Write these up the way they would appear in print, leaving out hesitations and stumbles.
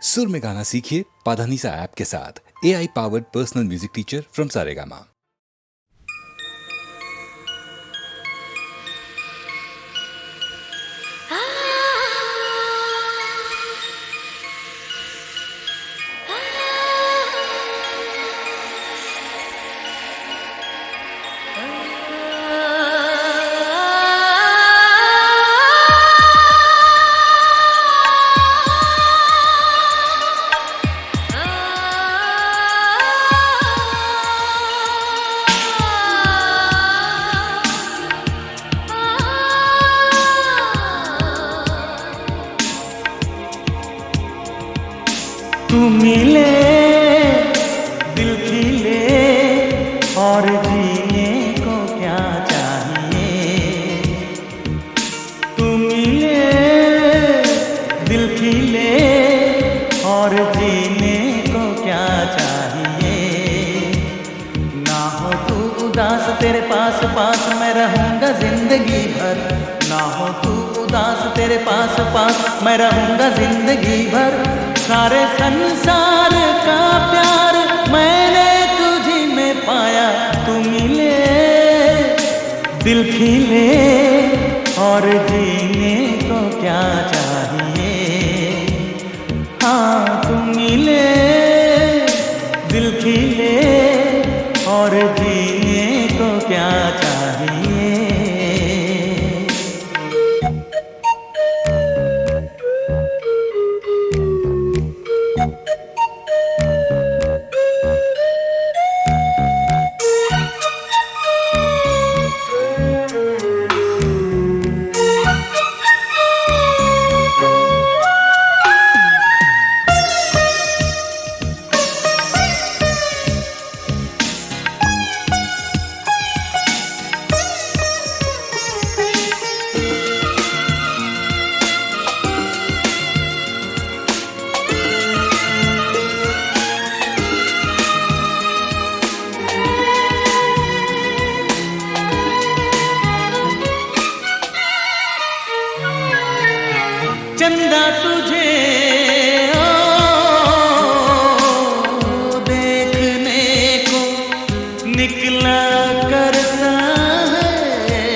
सुर में गाना सीखिए पाधानीसा ऐप के साथ। AI powered personal music teacher from Saregama. तू मिले दिल खिले और जीने को क्या चाहिए। तू मिले दिल खिले और जीने को क्या चाहिए। ना हो तू उदास तेरे पास पास मैं रहूँगा जिंदगी भर। ना हो तू उदास तेरे पास पास मैं रहूँगा जिंदगी भर। सारे संसार का प्यार मैंने तुझी में पाया। तू मिले दिल खिले और जीने को क्या चाहिए। हाँ तू मिले दिल खिले और जीने को क्या चाहिए। चंदा तुझे देखने को निकला करता है।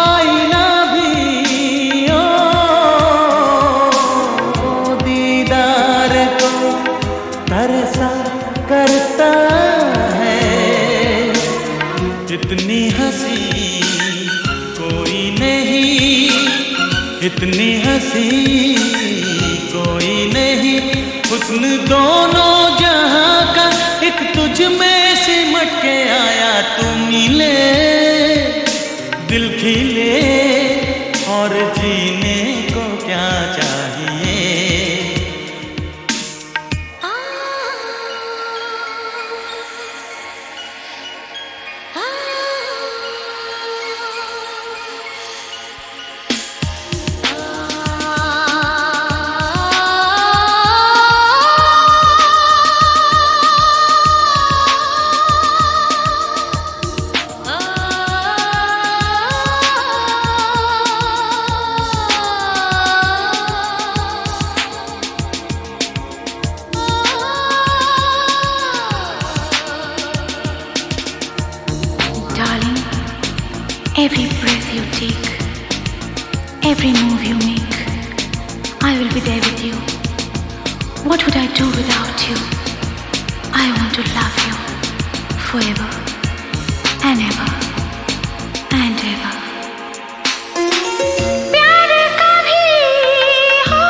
आईना भी दीदार को तरसा करता है। इतनी हंसी कोई नहीं, इतनी हंसी कोई नहीं। हुस्न दोनों जहां का एक तुझ में सिमट के आया। तू मिले दिल खिले और जीने को क्या चाहिए। Darling, every breath you take, every move you make, I will be there with you. What would I do without you? I want to love you forever and ever and ever. प्यार कभी हो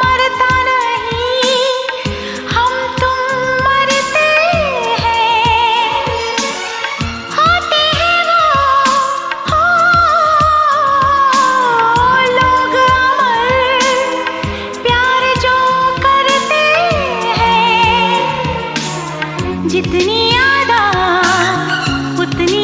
मरता नहीं, हम तुम मरते हैं। होते हैं वो लोग अमर, प्यार जो करते हैं। जितनी यादा उतनी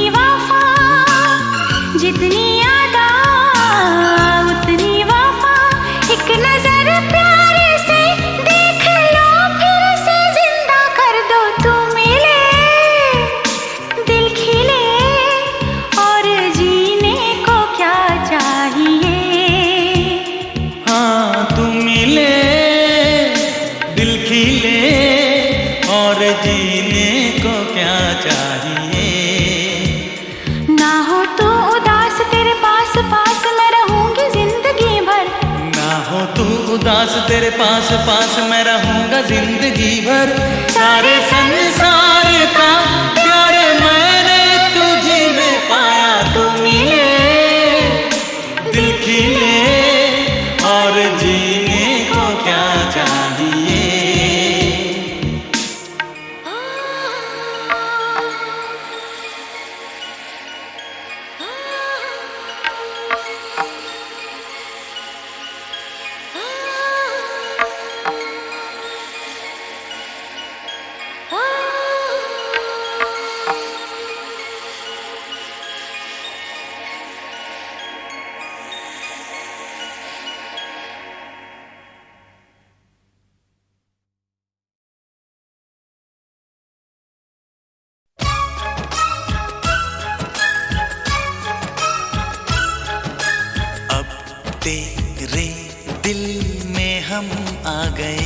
उदास तेरे पास पास मैं रहूंगा जिंदगी भर। सारे संसार का प्यार मैंने तुझी में पाया, तू मिले दिल खिले और जीने को क्या चाहिए। तेरे दिल में हम आ गए,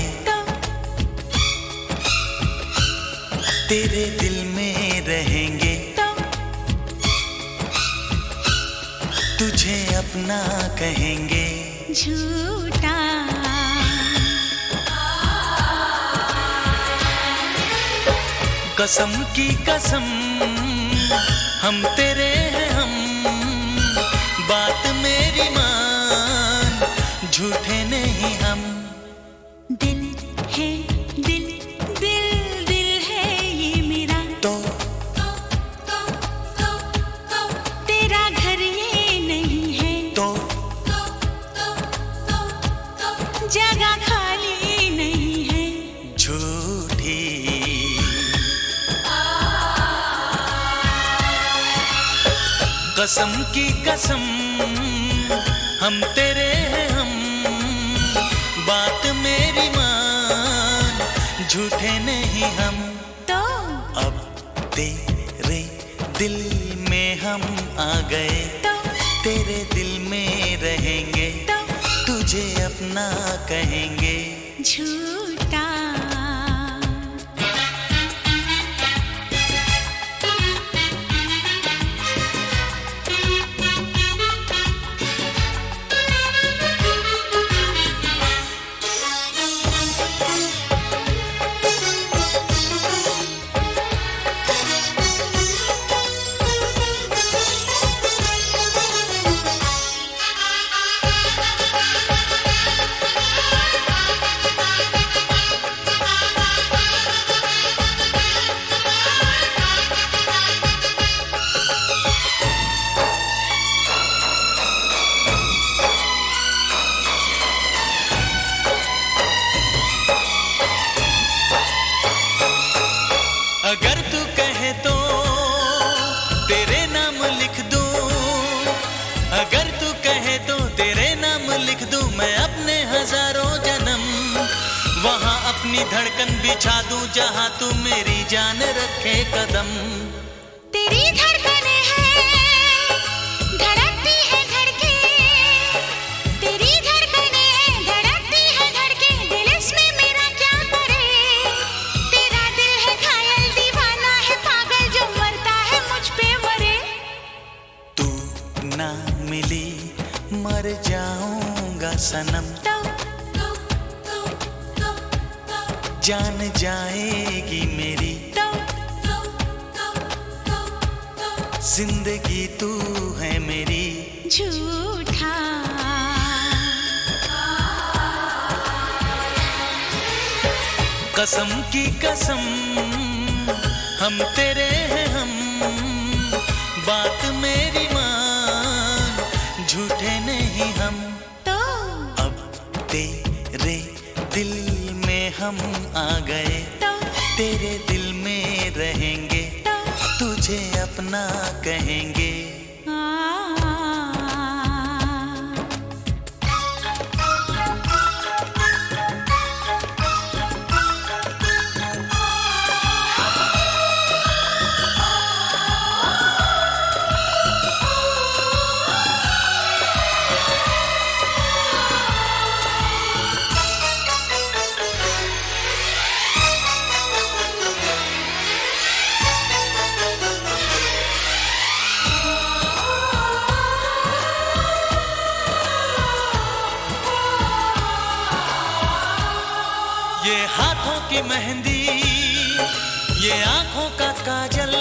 तेरे दिल में रहेंगे, तुझे अपना कहेंगे। झूठा कसम की कसम हम तेरे हैं हम, बात मेरी मान, झूठे नहीं हम। दिल है दिल दिल दिल है ये मेरा, तो तेरा घर ये नहीं है, तो जगह खाली नहीं है। झूठी कसम की कसम हम तेरे हैं हम, बात मेरी मान, झूठे नहीं हम। तो अब तेरे दिल में हम आ गए, तो तेरे दिल में रहेंगे, तो तुझे अपना कहेंगे। झूठा अगर तू कहे तो तेरे नाम लिख दूं, अगर तू कहे तो तेरे नाम लिख दूं मैं अपने हजारों जन्म। वहां अपनी धड़कन बिछा दूं जहां तू मेरी जान रखे कदम। तेरी धड़कने हैं धड़कती है धड़के, तेरी धड़कने हैं धड़कती है धड़के, दिल इसमें मेरा क्या करे। तेरा दिल है घायल दीवाना है पागल जो मरता है मुझ पे मरे। तू ना मिली मर जाऊंगा सनम, जान जाएगी मेरी जिंदगी तू है मेरी। झूठा कसम की कसम हम तेरे हैं हम, बात मेरी मान, झूठे नहीं हम। तो अब तेरे दिल में हम आ गए, तो तेरे दिल में रहेंगे, तो तुझे अपना कहेंगे। ये हाथों की मेहंदी, ये आंखों का काजल,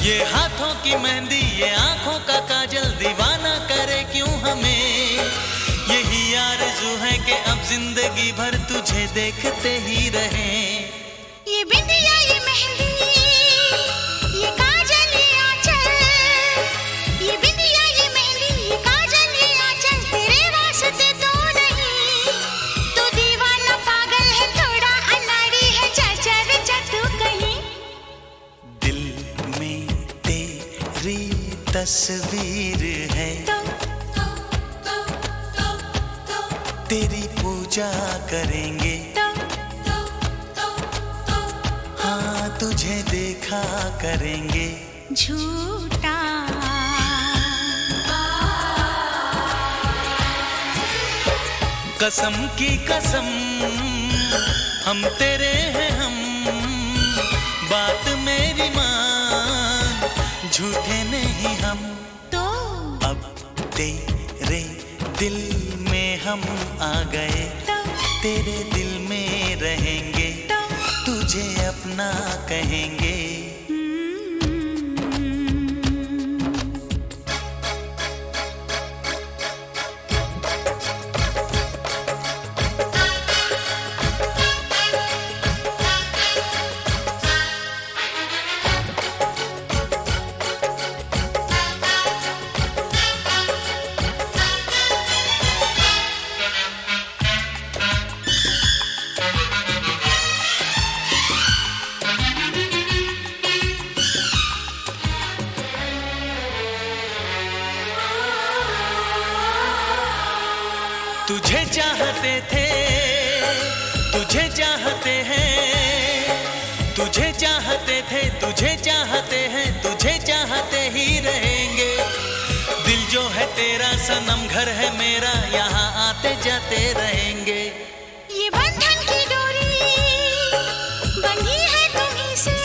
ये हाथों की मेहंदी, ये आंखों का काजल दीवाना करे क्यों हमें। यही आरज़ू है कि अब जिंदगी भर तुझे देखते ही रहें। ये बिंदिया, ये मेहंदी, ये काजल, ये आंचल, ये बिंदिया, ये मेहंदी, ये काजल, ये आंचल तेरे वास्ते तो नहीं। तू दीवाना पागल है, थोड़ा अनाड़ी है, चाचा रे तू कहीं। दिल में तेरी तस्वीर है, तेरी पूजा करेंगे, हाँ तुझे देखा करेंगे। झूठा कसम की कसम हम तेरे हैं हम, बात मेरी मान, झूठे नहीं हम। तो अब तेरे दिल में हम आ गए, तेरे दिल में रहेंगे, तुझे अपना कहेंगे। तुझे चाहते थे, तुझे चाहते हैं, तुझे चाहते थे, तुझे चाहते हैं, तुझे चाहते ही रहेंगे। दिल जो है तेरा सनम, घर है मेरा, यहाँ आते जाते रहेंगे। ये बंधन की डोरी बंधी है तुम्हीं से,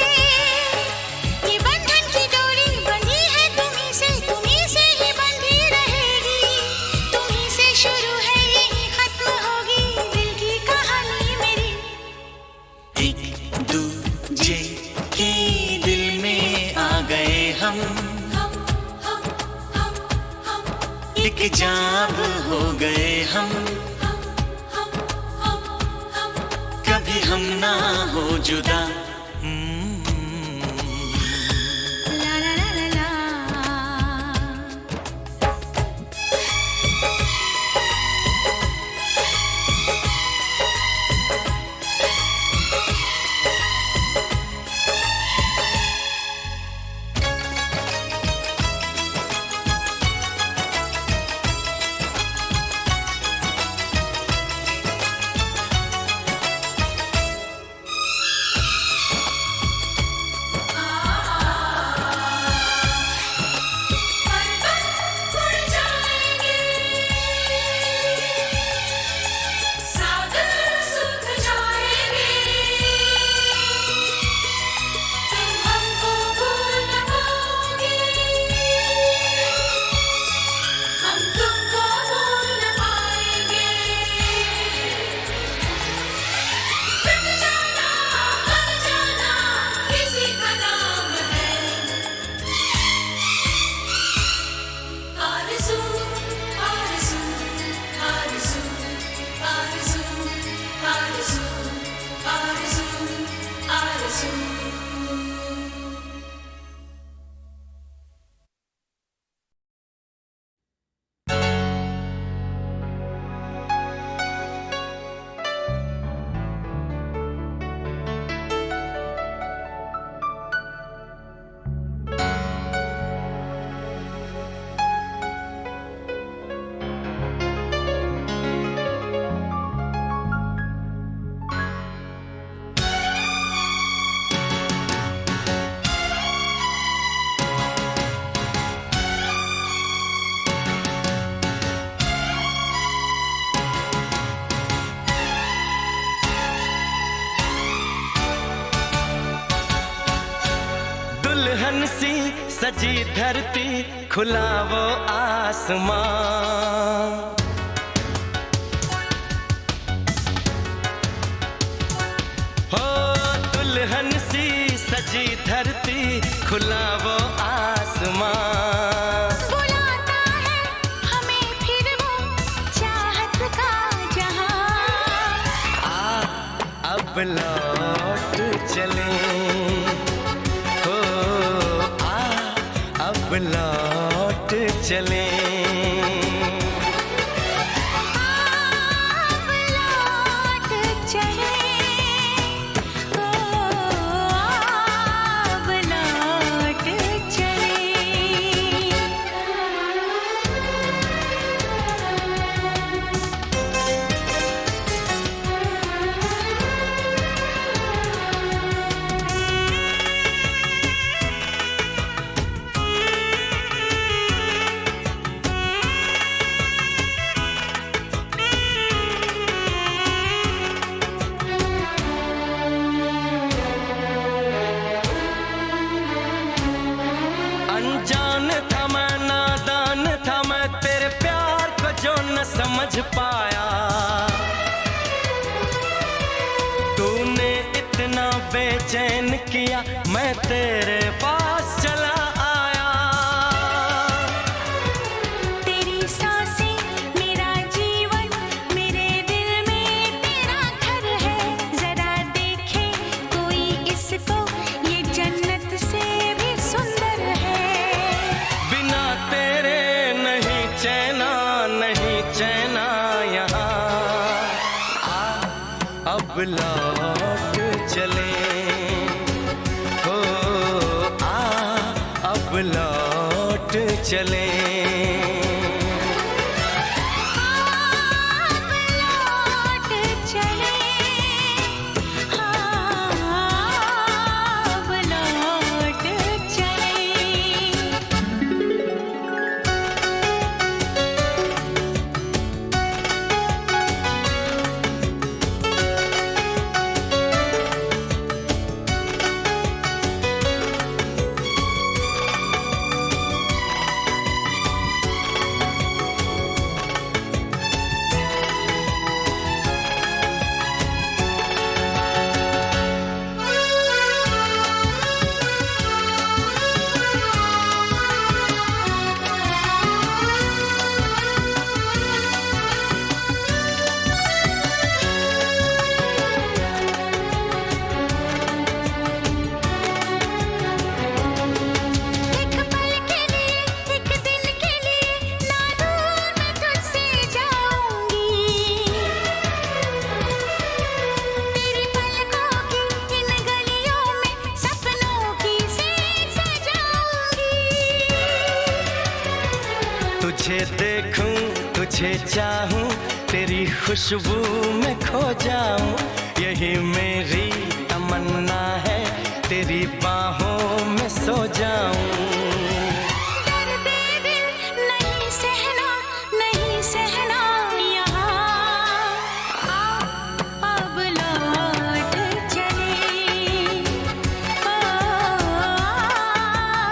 ये बंधन की डोरी बंधी है तुम्हीं से, तुम्हीं से ही बंधी रहेगी। तुम्हीं से शुरू है, यही खत्म होगी दिल की कहानी मेरी। एक दूजे के दिल में आ गए हम, एक जाब हो गए हम, कभी हम ना हो जुदा। ला ला ला ला ला। दुल्हन सी सजी धरती, खुला वो आसमां, धरती खुला वो आसमां, बुलाता है हमें फिर वो चाहत का जहां। अब लौट चले हो, अब लौट चले। अब लौट चले, ओ अब लौट चले। अनजान था मैं, नादान था मैं, तेरे प्यार को जो न समझ पाया। तूने इतना बेचैन किया, मैं तेरे पास चला आया। तेरी सांसें मेरा जीवन, मेरे दिल में तेरा घर है। जरा देखे कोई इसको, ये जन्नत से भी सुंदर है। बिना तेरे नहीं चैना, नहीं चैना यहाँ। अब लौट चले हो, अब लौट चले। अब लौट चले, हाँ अब लौट चले। एक पल के लिए, एक दिन के लिए, ना दूर मैं तुझसे जाऊंगी। तेरी पलकों की इन गलियों में सपनों की सेज सजाऊंगी। तुझे देखूं, तुझे चाहूं, तेरी खुशबू में खो जाऊं। यही मेरी तमन्ना है, तेरी बाहों में सो जाऊं। दर्द दिल नहीं सहना, नहीं सहना यहाँ। अब लौट चले, ओ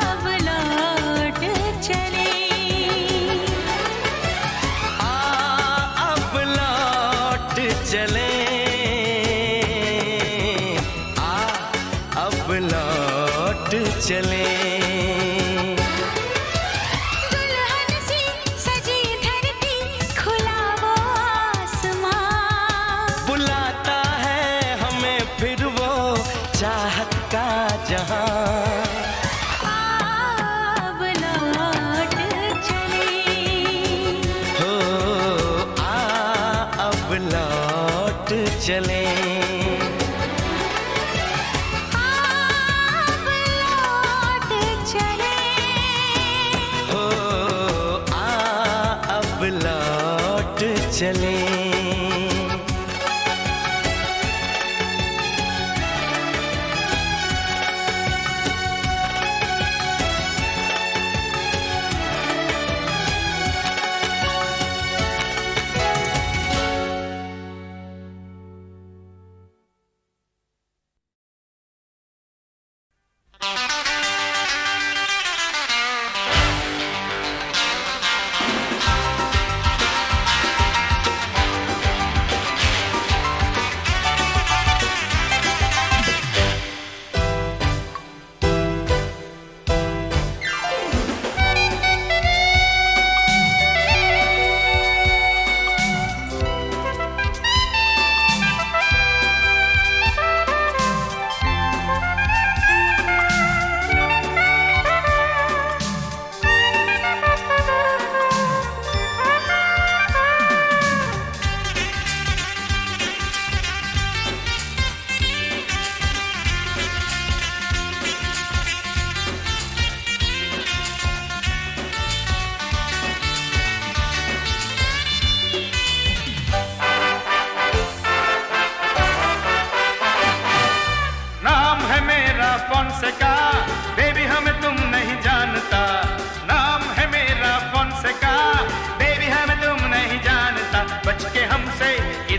अब लौट चले। अब लौट चले, अब लौट चले। दुल्हन सी सजी धरती, खुला वो आसमां, बुलाता है हमें फिर वो चाहत का जहां। अब लौट चले, हो अब लौट चले। अब लौट चले। हो अब लौट चले।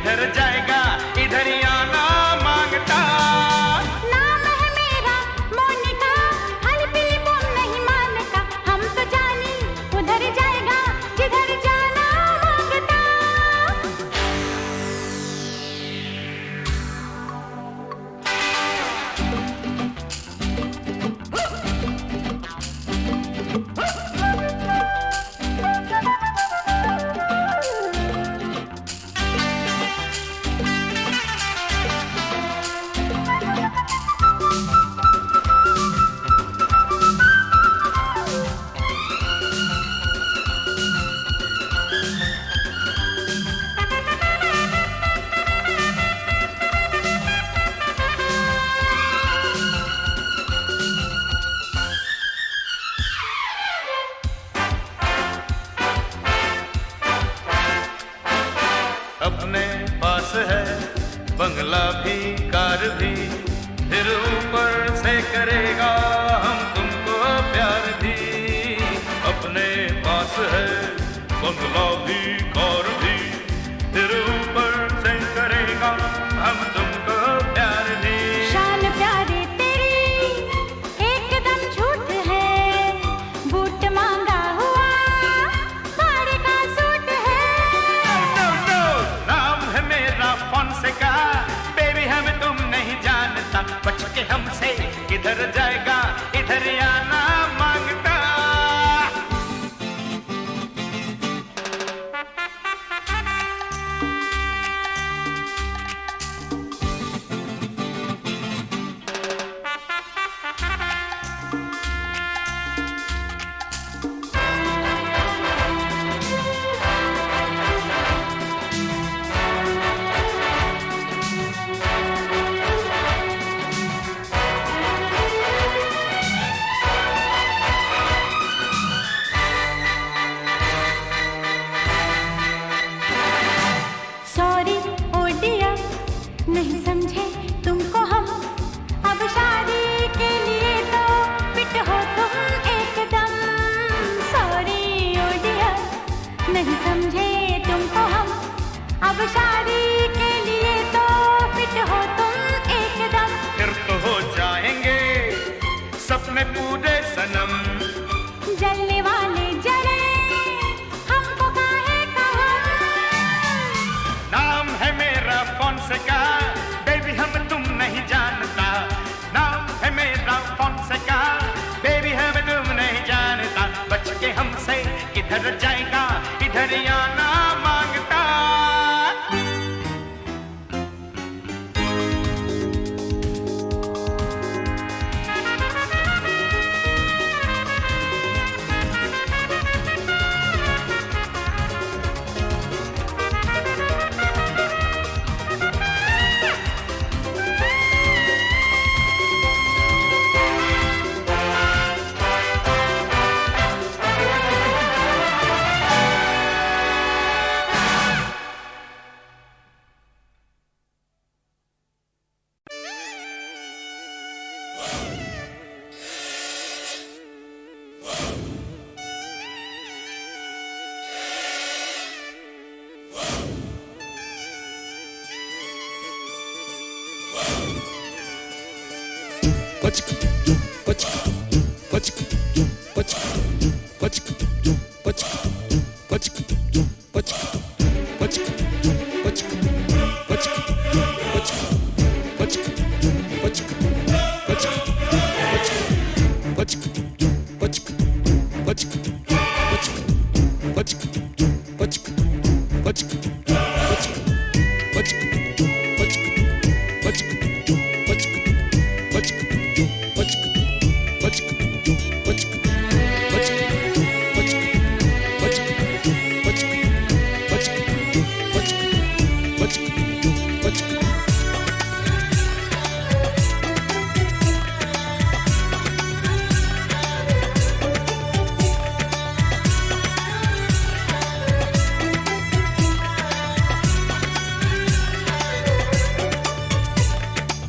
किधर जाएगा इधर ही आना मांगता। नाम है मेरा मोनिका, हर पीली बोल नहीं मानता। हम तो जानी उधर जाएगा जिधर जाना मांगता। अपने पास है बंगला भी कार भी, फिर ऊपर से करेगा हम तुमको प्यार भी। अपने पास है बंगला भी कार भी, फिर ऊपर से करेगा हम तुमको प्यार भी। शान प्यारे तेरी एकदम झूठ है, बूट मांगा हुआ भाड़े का सूट है। नो नो नाम है मेरा फोनसेका, बेबी हमें तुम नहीं जानता। बच के हमसे किधर जाएगा इधर ही आना मांगता। सॉरी ओ डियर, नहीं समझे तुमको हम। अब शादी के लिए तो फिट हो तुम एकदम। सॉरी ओ डियर, नहीं समझे तुमको हम। अब शादी के लिए तो फिट हो तुम एकदम। फिर तो हो जाएंगे सपने पूरे सनम। जलने वाले जले हमको काहे कहा। नाम है मेरा फोनसेका, बेबी हम तुम नहीं जानता। नाम है मेरा फोनसेका, बेबी हम तुम नहीं जानता। बच के हमसे किधर जाएगा इधर ही आना मांगता।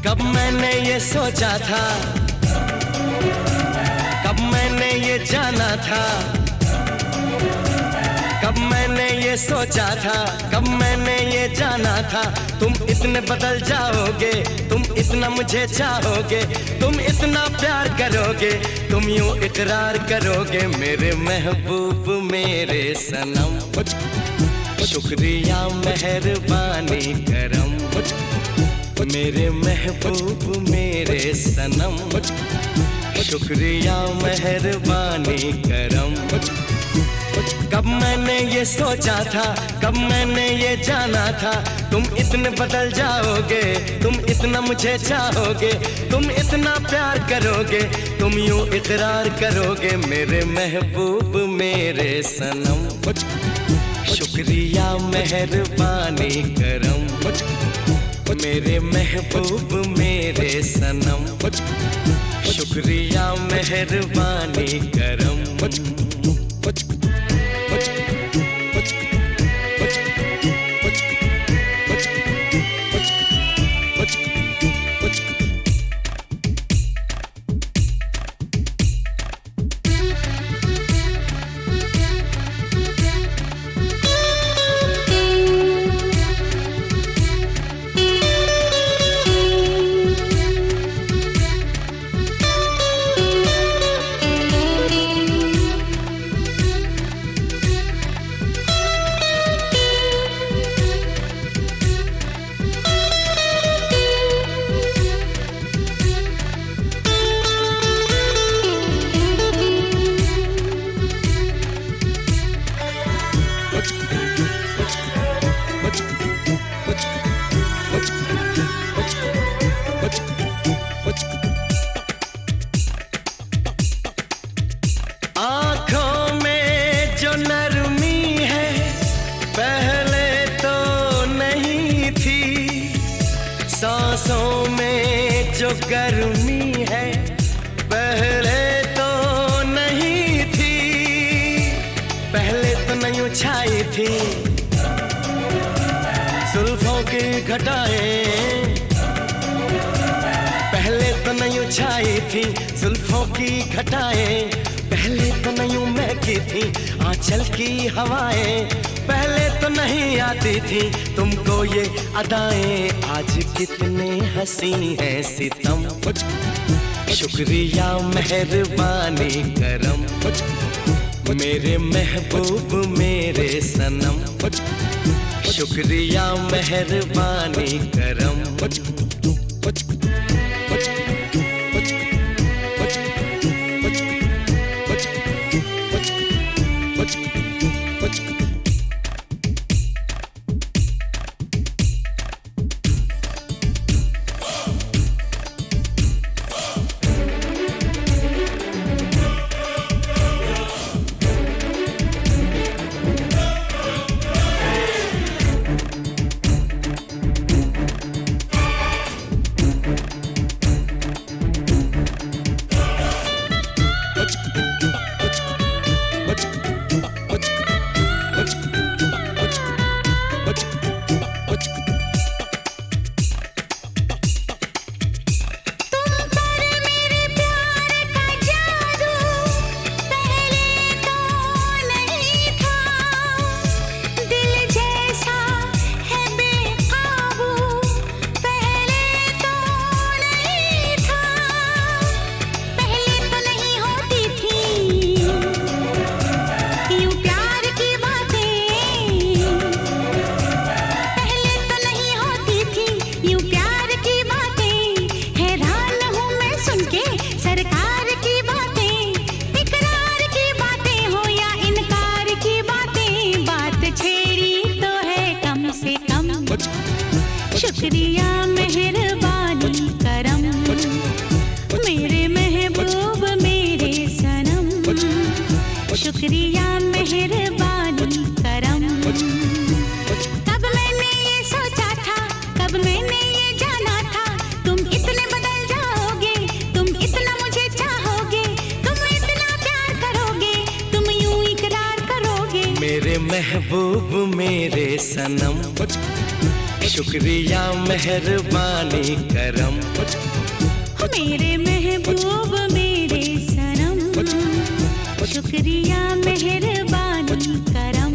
कब मैंने ये सोचा था, कब मैंने ये जाना था, कब मैंने मैंने ये सोचा था, कब मैंने ये जाना था, तुम इतने बदल जाओगे, तुम इतना मुझे चाहोगे, तुम इतना प्यार करोगे, तुम यूं इकरार करोगे मेरे महबूब मेरे सनम। शुक्रिया मेहरबानी करम मेरे महबूब मेरे सनम। शुक्रिया मेहरबानी करम। कब मैंने ये सोचा था, कब मैंने ये जाना था, तुम इतने बदल जाओगे, तुम इतना मुझे चाहोगे, तुम इतना प्यार करोगे, तुम यूं इकरार करोगे मेरे महबूब मेरे सनम। शुक्रिया मेहरबानी करम मेरे महबूब मेरे सनम। शुक्रिया मेहरबानी करम। आँखों में जो नरमी है पहले तो नहीं थी, सांसों में जो गर्मी है पहले तो नहीं थी, पहले तो नहीं छाई थी जुल्फों की घटाएं, पहले तो नहीं छाई थी जुल्फों की घटाएं, पहले तो नहीं महकी थी आंचल की हवाएं, पहले तो नहीं आती थी तुमको ये अदाएं, आज कितने हंसी हैं सितम। शुक्रिया मेहरबानी करम मेरे महबूब मेरे सनम। शुक्रिया मेहरबानी करम। शुक्रिया मेहरबानी करम मेरे महबूब मेरे सनम। शुक्रिया मेहरबानी करम। कब मैंने ये सोचा था, कब मैंने ये जाना था, तुम इतने बदल जाओगे, तुम इतना मुझे चाहोगे, तुम इतना प्यार करोगे, तुम यूं इकरार करोगे मेरे महबूब मेरे सनम। शुक्रिया मेहरबानी करम मेरे महबूब मेरे सनम। शुक्रिया मेहरबानी करम।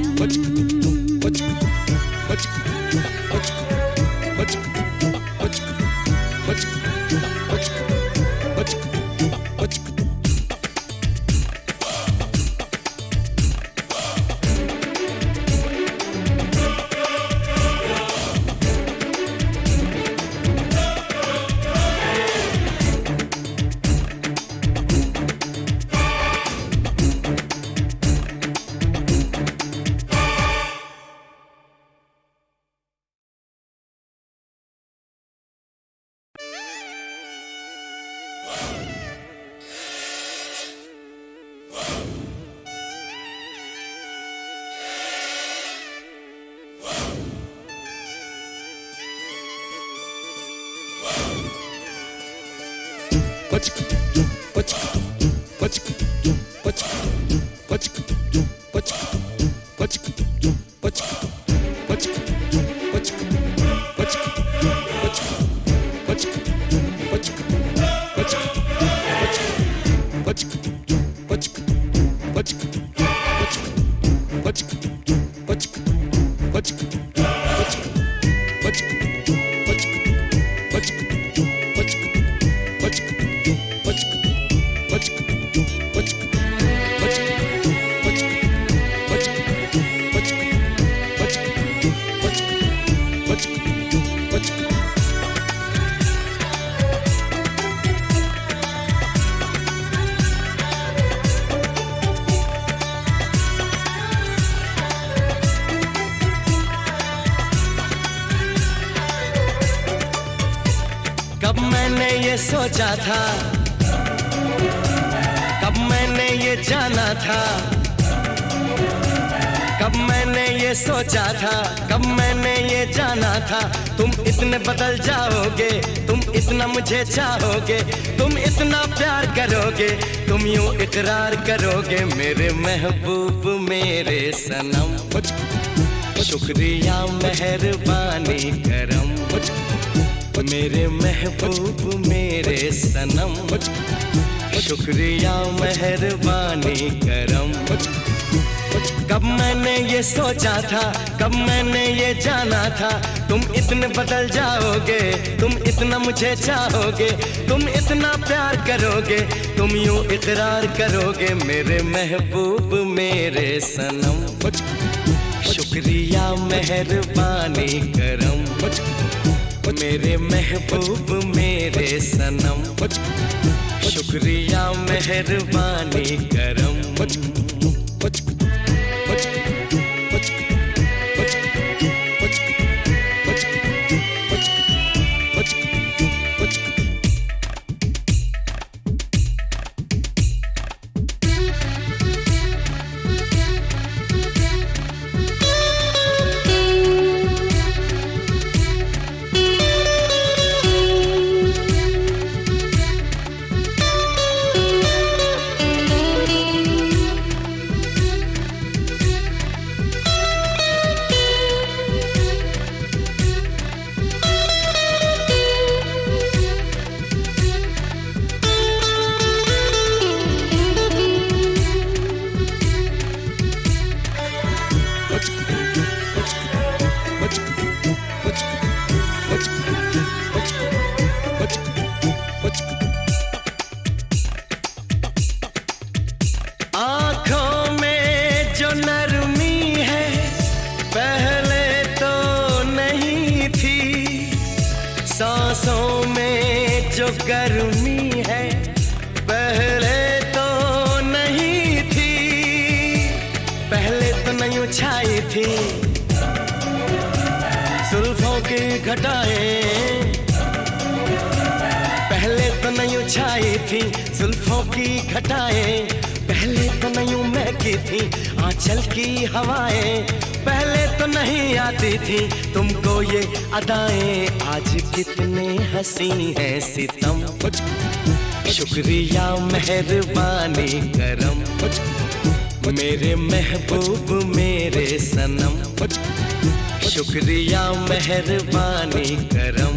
कब मैंने ये सोचा था, कब मैंने ये जाना था, कब मैंने ये सोचा था, कब मैंने ये जाना था, तुम इतने बदल जाओगे, तुम इतना मुझे चाहोगे, तुम इतना प्यार करोगे, तुम यूं इकरार करोगे मेरे महबूब मेरे सनम। शुक्रिया मेहरबानी करम मेरे महबूब मेरे सनम। शुक्रिया मेहरबानी करम। कब मैंने ये सोचा था, कब मैंने ये जाना था, तुम इतने बदल जाओगे, तुम इतना मुझे चाहोगे, तुम इतना प्यार करोगे, तुम यूं इकरार करोगे मेरे महबूब मेरे सनम। शुक्रिया मेहरबानी करम मेरे महबूब मेरे सनम। शुक्रिया मेहरबानी करम। आँखों में जो नरमी है पहले तो नहीं थी, सांसों में जो गर्मी है पहले तो नहीं थी, पहले तो नहीं छाई थी जुल्फों की घटाएं, पहले तो नहीं छाई थी जुल्फों की घटाएं, पहले तो नहीं महकी थी आंचल की हवाएं, पहले तो नहीं आती थी तुमको ये अदाएं, आज कितने हंसी हैं सितम। शुक्रिया मेहरबानी करम मेरे महबूब मेरे सनम। शुक्रिया मेहरबानी करम।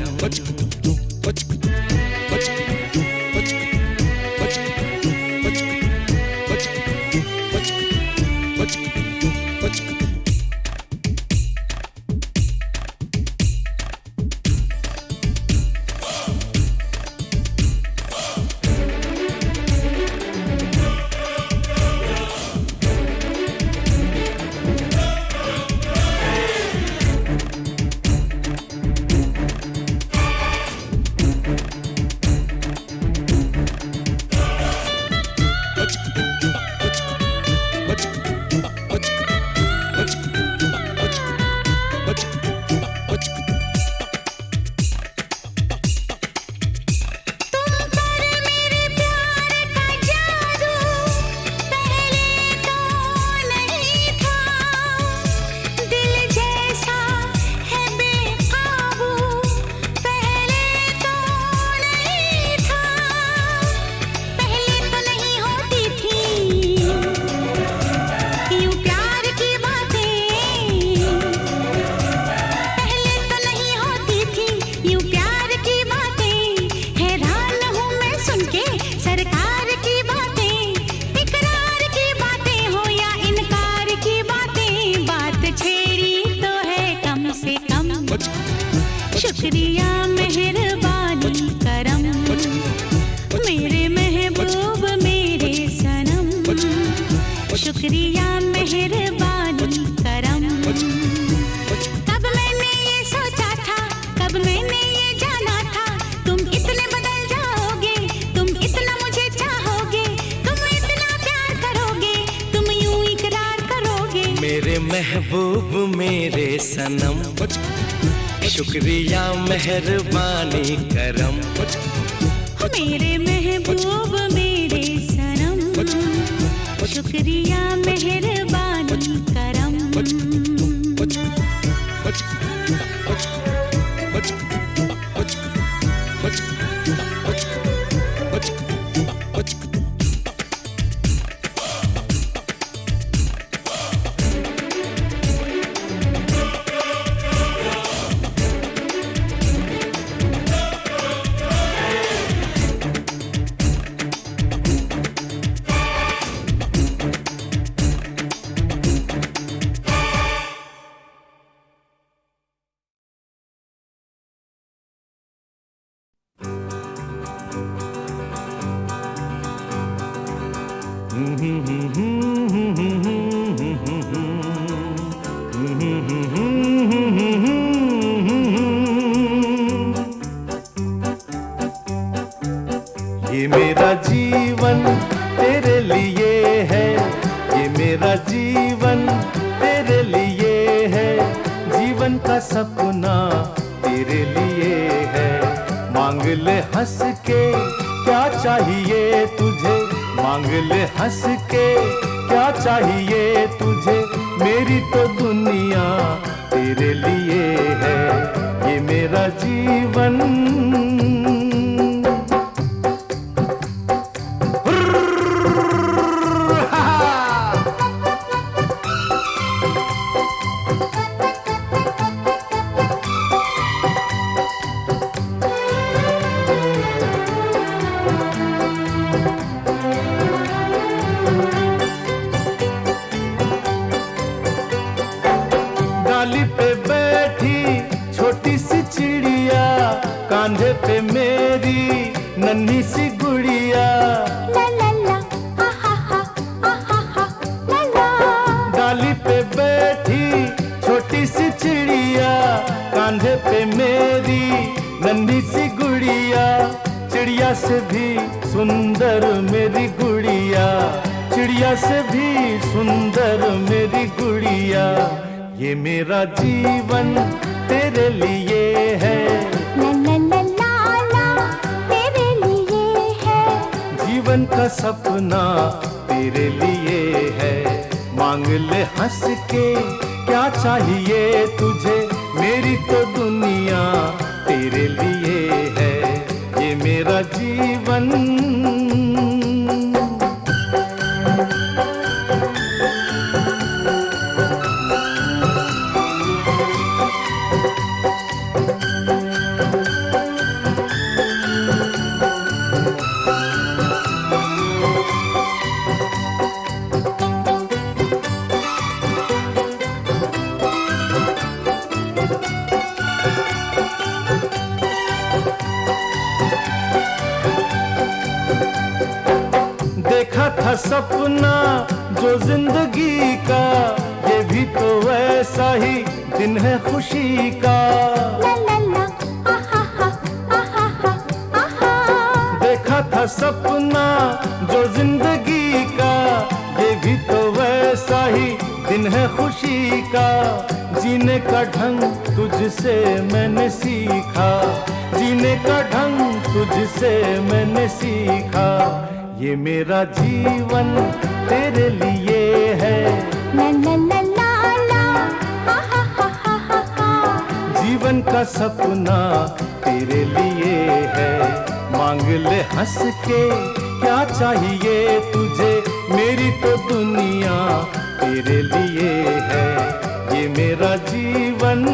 शुक्रिया मेहरबानी करम मेरे महबूब मेरे सनम, शुक्रिया मेहरबानी करम। कब मैंने ये सोचा था, कब मैंने ये जाना था, तुम इतने बदल जाओगे, तुम इतना मुझे चाहोगे, तुम इतना प्यार करोगे, तुम यूं इकरार करोगे। मेरे महबूब मेरे सनम, शुक्रिया मेहरबानी करम। मेरे महबूब मेरे सनम, शुक्रिया मेहरबानी करम। ये मेरा जीवन तेरे लिए है, ये मेरा जीवन तेरे लिए है, जीवन का सपना तेरे लिए है। मांग ले हंस के क्या चाहिए तुझे, मांग ले हंस के क्या चाहिए तुझे, मेरी तो दुनिया तेरे लिए है। ये मेरा जीवन डाली पे बैठी छोटी सी चिड़िया, कांधे पे मेरी नन्ही सी गुड़िया। ला ला ला हा हा हा ला ला। डाली पे बैठी छोटी सी चिड़िया, कांधे पे मेरी नन्ही सी गुड़िया। चिड़िया से भी सुंदर मेरी गुड़िया, चिड़िया से भी सुंदर मेरी गुड़िया। ये मेरा जीवन तेरे लिए है, ला ला ला ला ला, तेरे लिए है। जीवन का सपना तेरे लिए है। मांग ले हंस के क्या चाहिए तुझे, मेरी तो दुनिया तेरे लिए है। ये मेरा जीवन देखा था सपना जो जिंदगी का, ये भी तो वैसा ही दिन है खुशी का। ला ला ला हा। देखा था सपना जो जिंदगी का, ये भी तो वैसा ही दिन है खुशी का। जीने का ढंग तुझसे मैंने सीखा, जीने का ढंग तुझसे मैंने सीखा। ये मेरा जीवन तेरे लिए है, ला ला ला ला ला हा। जीवन का सपना तेरे लिए है। मांग ले हंस के क्या चाहिए तुझे, मेरी तो दुनिया तेरे लिए है। ये मेरा जीवन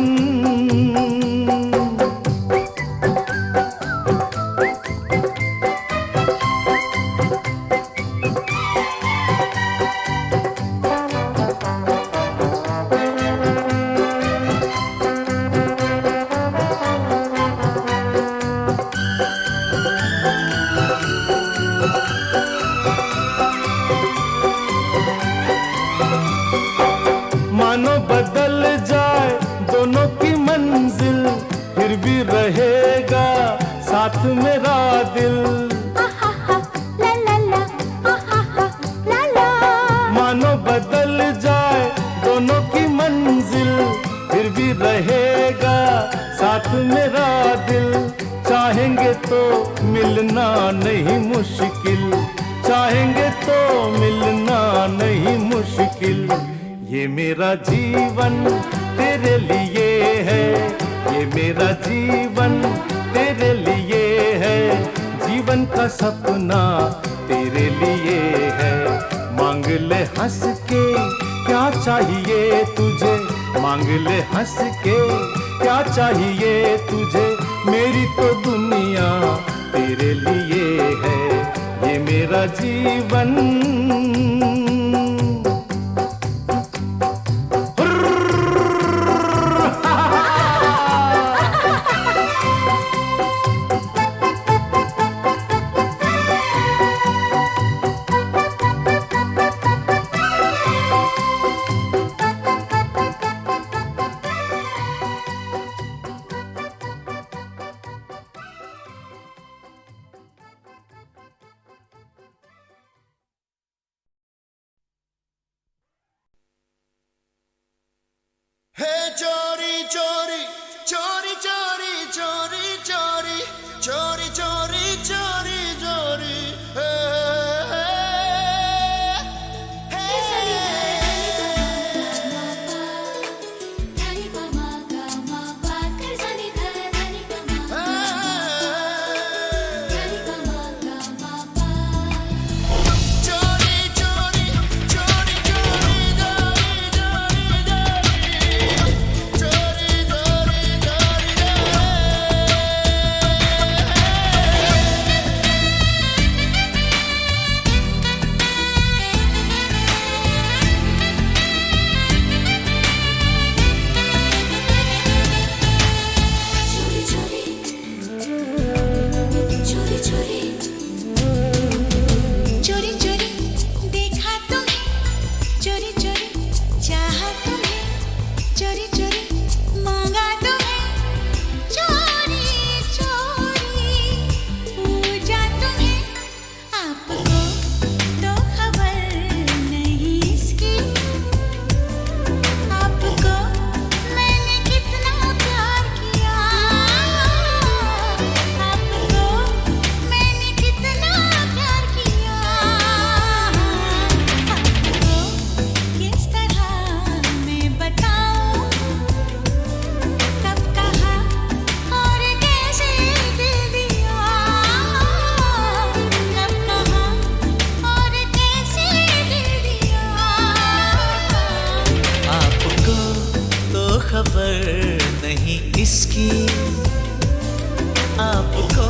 फिर भी रहेगा साथ मेरा दिल। ला ला ला, ला ला। मानो बदल जाए दोनों की मंजिल, फिर भी रहेगा साथ मेरा दिल। चाहेंगे तो मिलना नहीं मुश्किल, चाहेंगे तो मिलना नहीं मुश्किल। ये मेरा जीवन तेरे लिए है, ये मेरा जीवन तेरे लिए है। जीवन का सपना तेरे लिए है। मांग ले हंस के क्या चाहिए तुझे, मांग ले हंस के क्या चाहिए तुझे। मेरी तो दुनिया तेरे लिए है, ये मेरा जीवन। चोरी चोरी चोरी चोरी चोरी चोरी चोरी चोरी चोरी चोरी इसकी आपको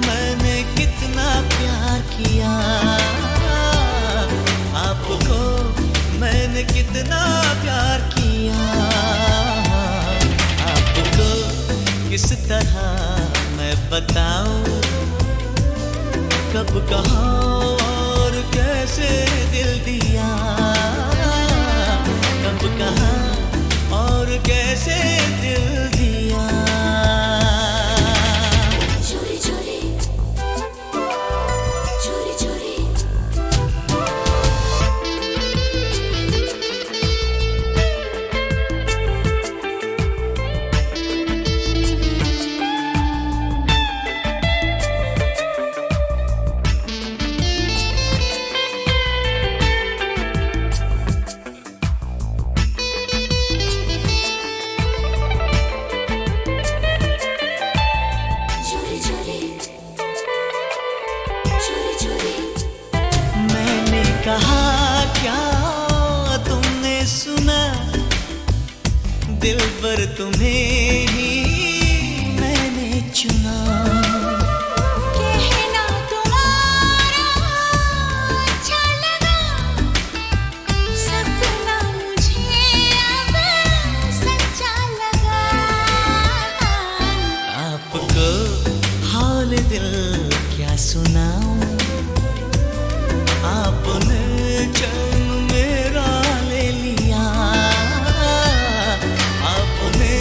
मैंने कितना प्यार किया, आपको मैंने कितना प्यार किया, आपको किस तरह मैं बताऊं, कब कहाँ और कैसे दिल दिया, कब कहाँ और कैसे दिल दिया। चोरी चोरी चोरी चोरी कहा क्या तुमने सुना, दिल पर तुम्हें ही मैंने चुना। कहना तुम्हारा अच्छा लगा, सपना मुझे अब सच्चा लगा। आपको हाल दिल क्या सुनाऊं, आपने जन्म मेरा ले लिया, आपने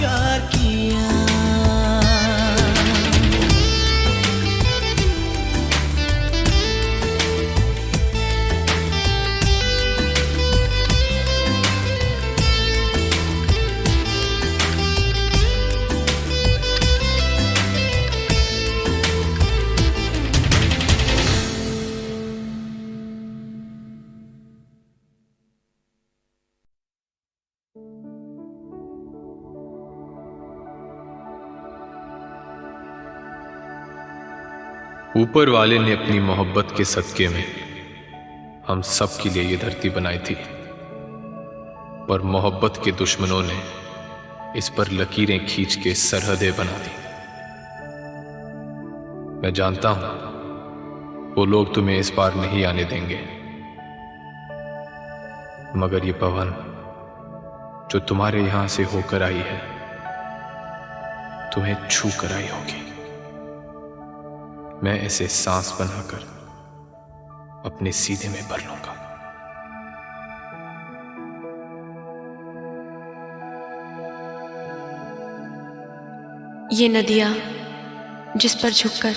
प्यार किया। ऊपर वाले ने अपनी मोहब्बत के सदके में हम सब के लिए ये धरती बनाई थी, पर मोहब्बत के दुश्मनों ने इस पर लकीरें खींच के सरहदें बना दी। मैं जानता हूं वो लोग तुम्हें इस पार नहीं आने देंगे, मगर ये पवन जो तुम्हारे यहां से होकर आई है तुम्हें छू कर आई होगी। मैं ऐसे सांस बनाकर अपने सीधे में भर लूंगा। ये नदियाँ जिस पर झुककर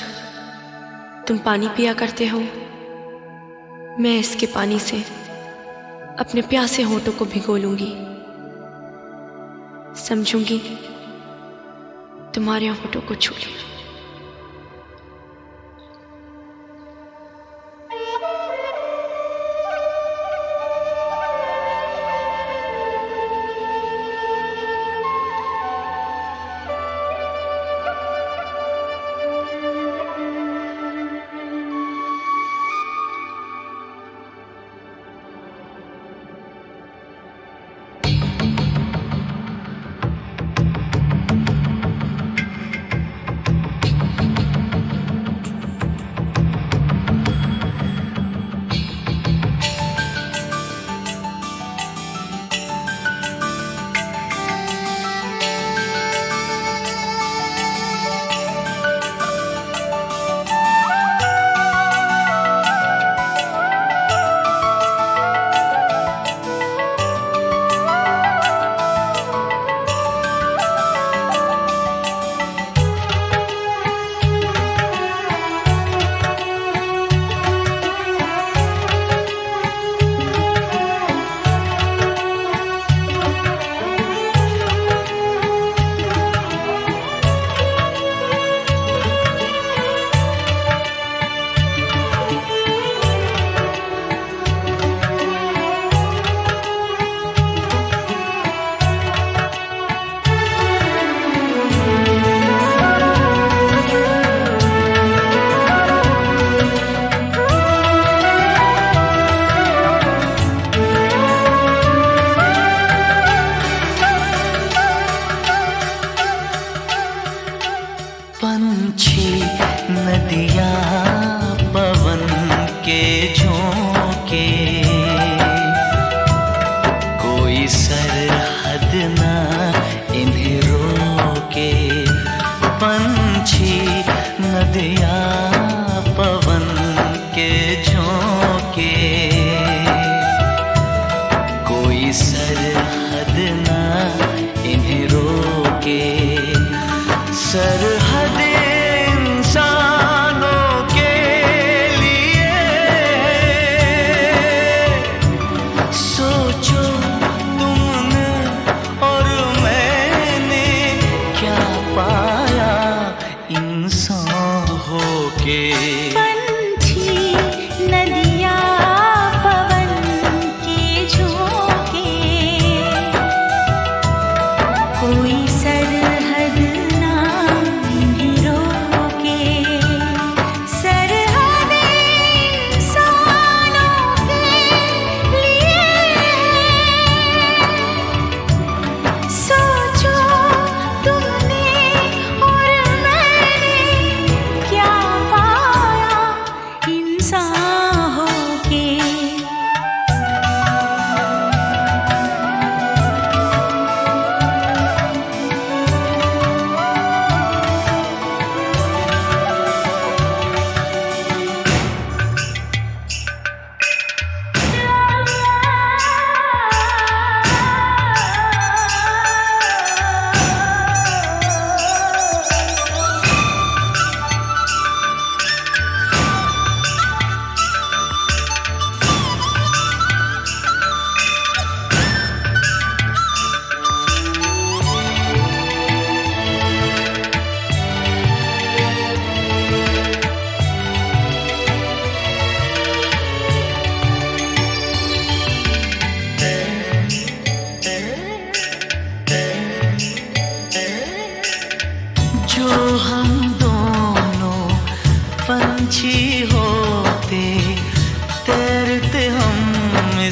तुम पानी पिया करते हो, मैं इसके पानी से अपने प्यासे होठों को भिगो लूंगी। समझूंगी तुम्हारे होठों को छू लिया।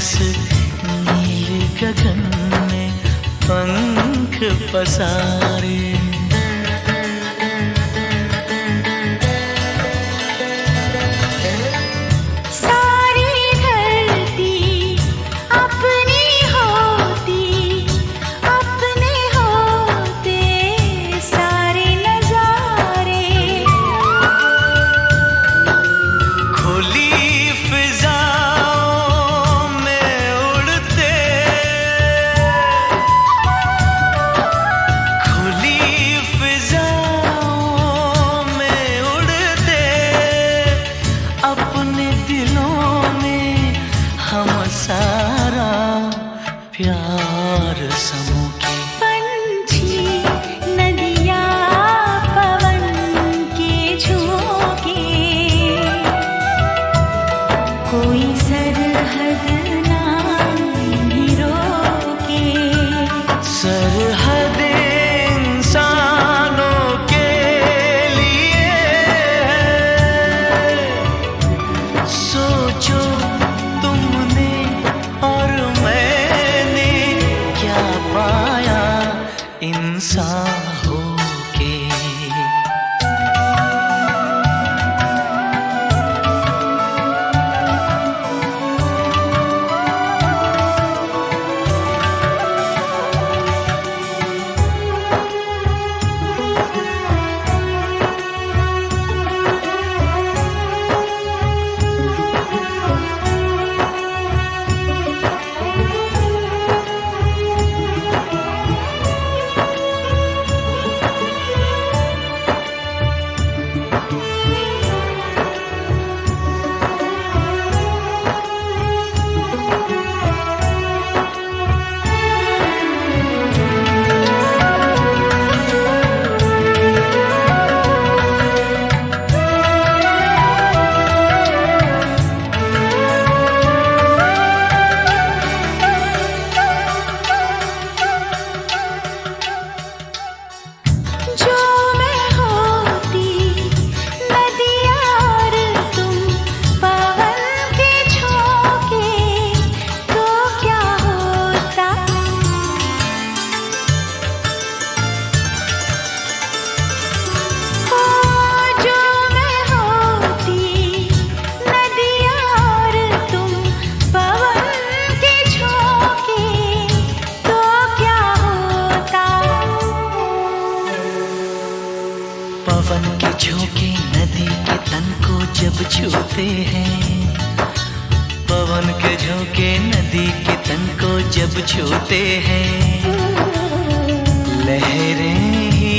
इस नीले गगन में पंख पसारे। छूते हैं पवन के झोंके नदी के तन को जब छूते हैं, लहरें ही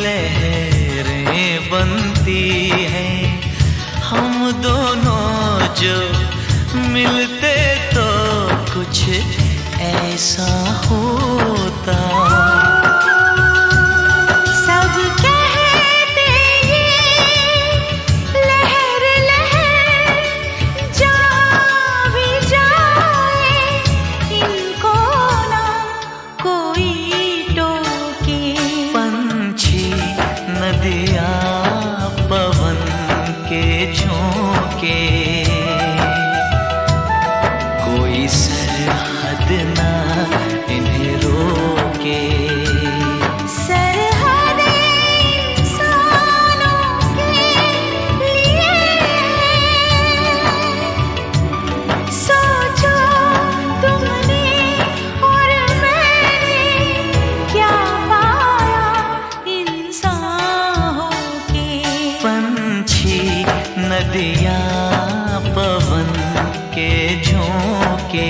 लहरें बनती हैं। हम दोनों जो मिलते तो कुछ ऐसा होता। पवन के झोंके कोई सरहद ना इन्हें रोके। सरहद इंसानों के लिए सोचो तुमने और मैंने क्या पाया इंसान। पंछी नदियाँ पवन के झोंके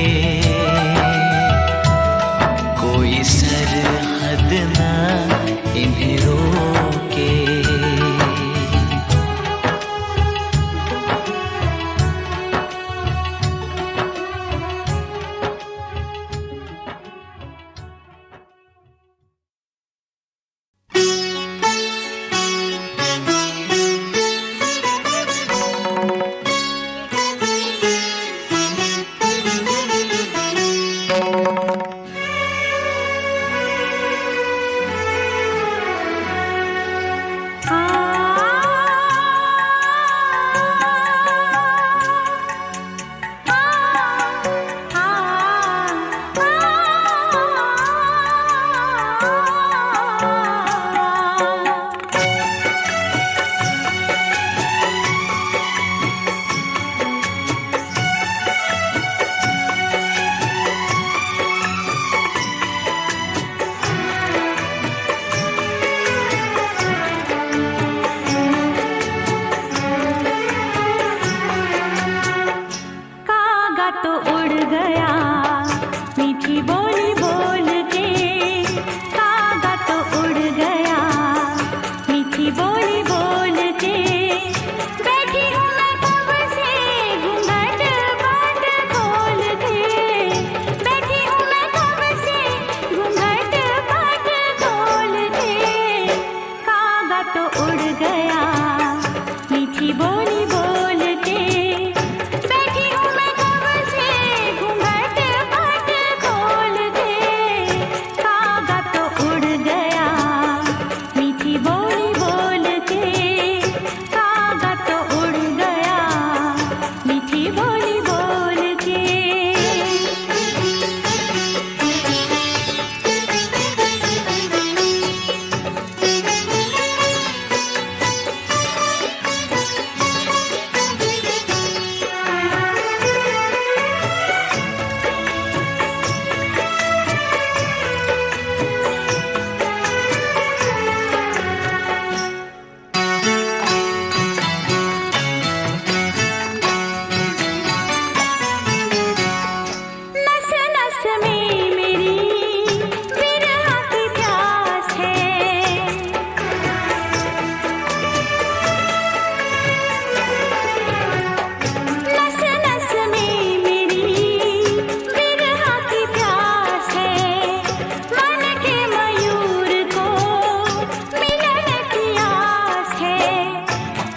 कोई सरहद ना इन्हें रोके। तो उड़ गया मीठी बोली बोल के, कागा तो उड़ गया मीठी बोली बोल के। बैठी हूँ मैं कब से घूंघट बाट खोल के, बैठी हूँ मैं कब से घूंघट बाट खोल के, कागा तो उड़ गया मीठी बोली बोल के। बैठी हूँ मैं कब से घूंघट बाट खोल के, कागा तो उड़ गया मीठी बोली बोल के, कागा तो उड़ गया मीठी बोली बोल के। नस नस में मेरी विरह की प्यास है, नस नस में मेरी विरह की प्यास है। मन के मयूर को मिलन की आस है,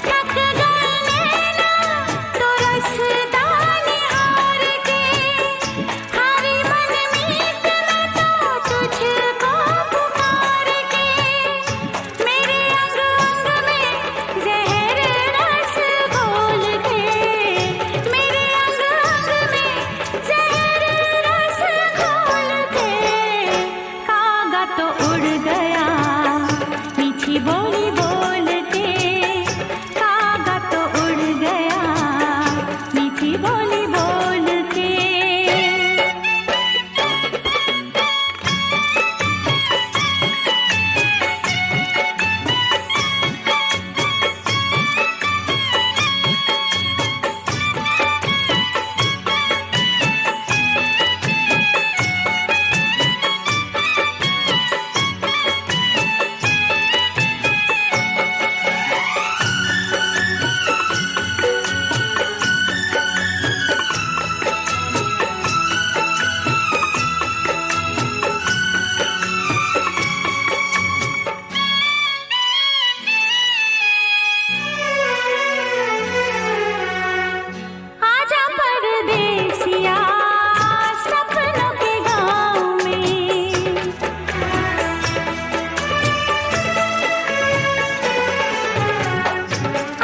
थक गए नैना तो रसता निहार के, हारी मन मीत मैं तो तुझको पुकार के। मेरे अंग अंग में जहर रस घोल के, मेरे अंग अंग में जहर रस घोल के, कागा तो उड़ गया मीठी बोली बोल के, कागा तो उड़ गया मीठी बोली बोल के। आजा परदेसिया सपनों के गाँव में,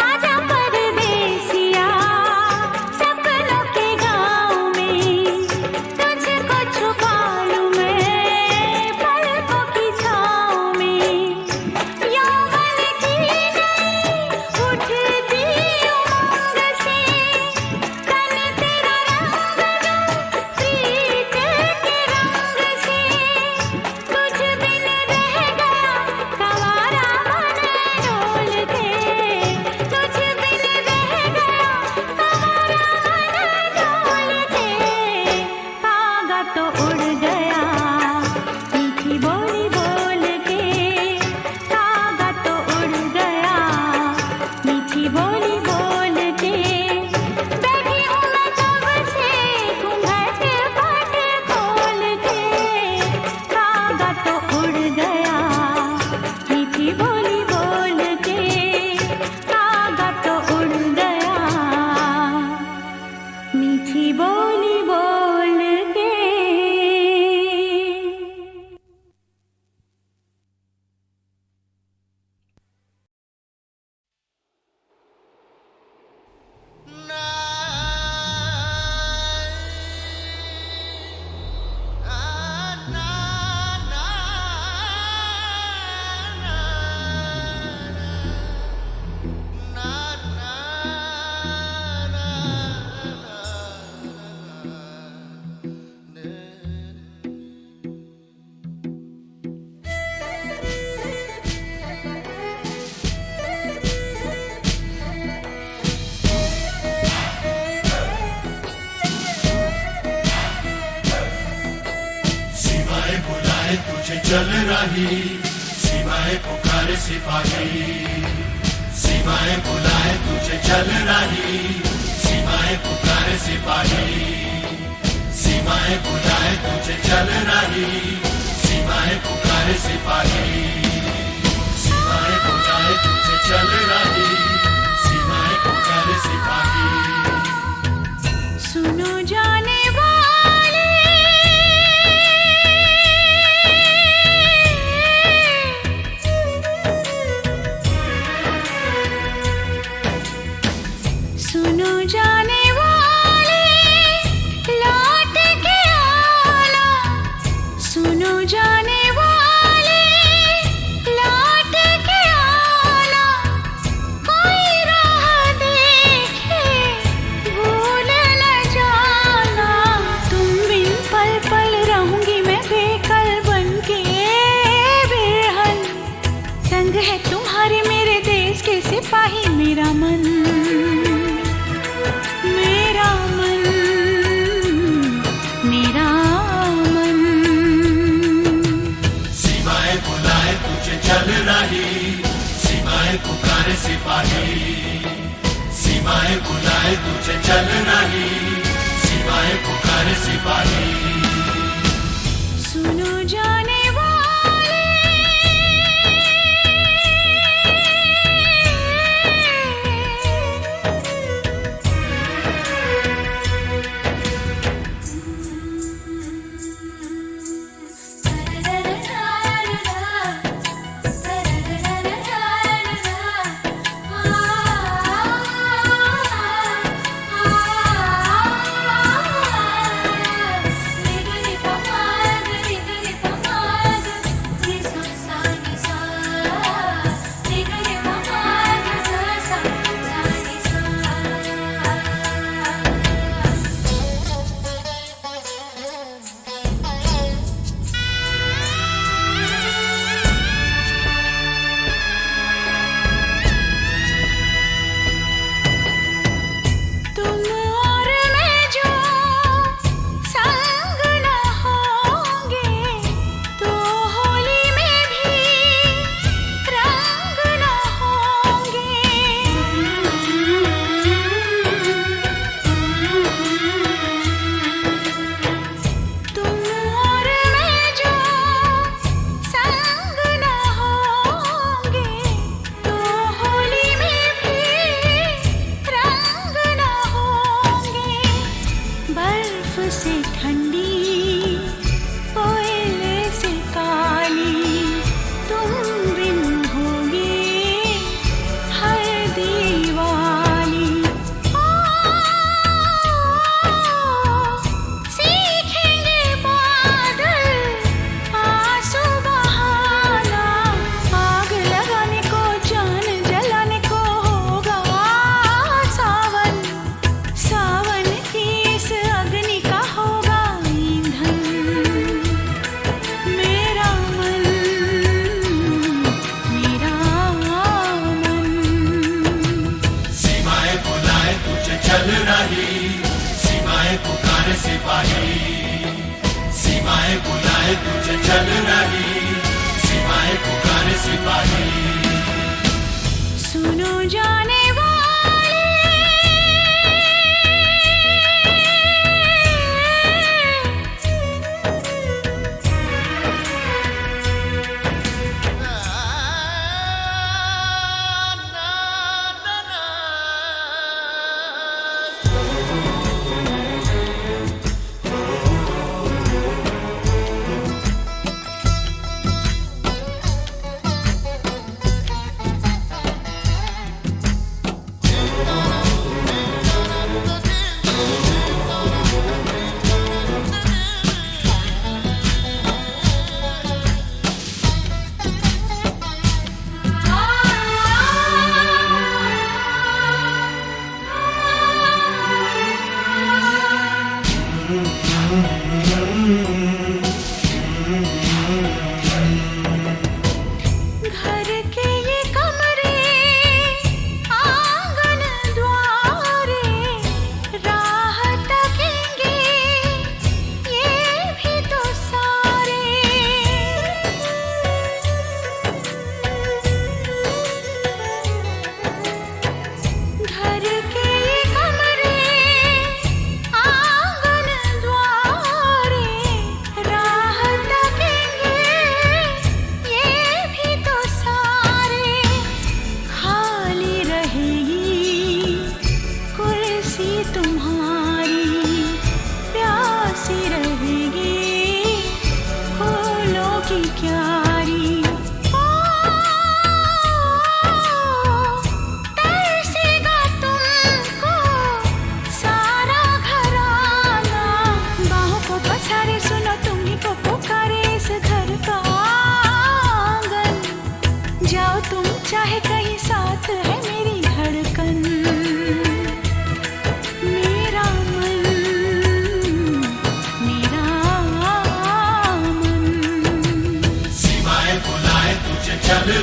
आजा परदेसिया सपनों के गाँव में। तुझको छुपा लूँ मैं पलकों की छाँव में, यौवन की नई उठती उमंग से, तन तेरा रंग दूँ प्रीत के रंग से। तुझ बिन रह गया कंवारा मन डोल के, तुझ बिन रह गया कंवारा मन डोल के, कागा तो उड़ गया मीठी बोली बोल के, कागा तो उड़ गया मीठी बोली बोल के। बैठी हूँ मैं कब से घूंघट बाट खोल के, कागा तो उड़ गया मीठी बोली बोल के, कागा तो उड़ गया मीठी बोली बोल के। बुलाए तुझे चल रही, सीमाएं पुकारे सिपाही। सीमाएं बुलाए तुझे चल रही, सीमाएं पुकारे सिपाही। सीमाएं बुलाए तुझे चल रही, सीमाएं पुकारे सिपाही। सीमाएं बुलाए तुझे चल रही, सीमाएं पुकारे सिपाही। सुनो जाने वाले, सुनो जाने वाले, लौट के आना। सुनो जाने वाले, लौट के आना। कोई राह देखे भूल न जाना। तुम बिन पल पल रहूंगी मैं बेकल बनके बेरहन। संग है तुम्हारे मेरे देश के सिपाही। मेरा मन, मेरा मन, मेरा मन। सीमाएं बुलाए तुझे चल रही, सीमाएं पुकारे सिपाही। सीमाएं बुलाए तुझे चल रही, सीमाएं पुकारे सिपाही। सुनो जाने वाले, तुम और मैं जो संग न होंगे तो होली में भी रंग न होंगे। तुम और मैं जो संग न होंगे तो होली में भी रंग न होंगे। बर्फ से ठंडी, कोयले से काली, तुम बिन होगी हर दीवानी। सीखेंगे बादल आंसू बहाना। आग लगाने को, जान जलाने को होगा सावन। सावन की इस अग्नि का होगा ईंधन। मेरा मन, मेरा मन। सीमाएं बुलाए तुझे चल रही, सीमाएं पुकारे सिपाही। सीमाएं बुलाए तुझे चल रही, सीमाएं पुकारे सिपाही। सुनो जाने वाले,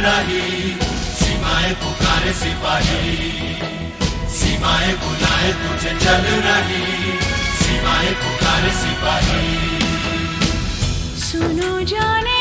रही, सीमाएं पुकारे सिपाही, सीमाएं बुलाए तुझे चल रही, सीमाएं पुकारे सिपाही। सुनो जाने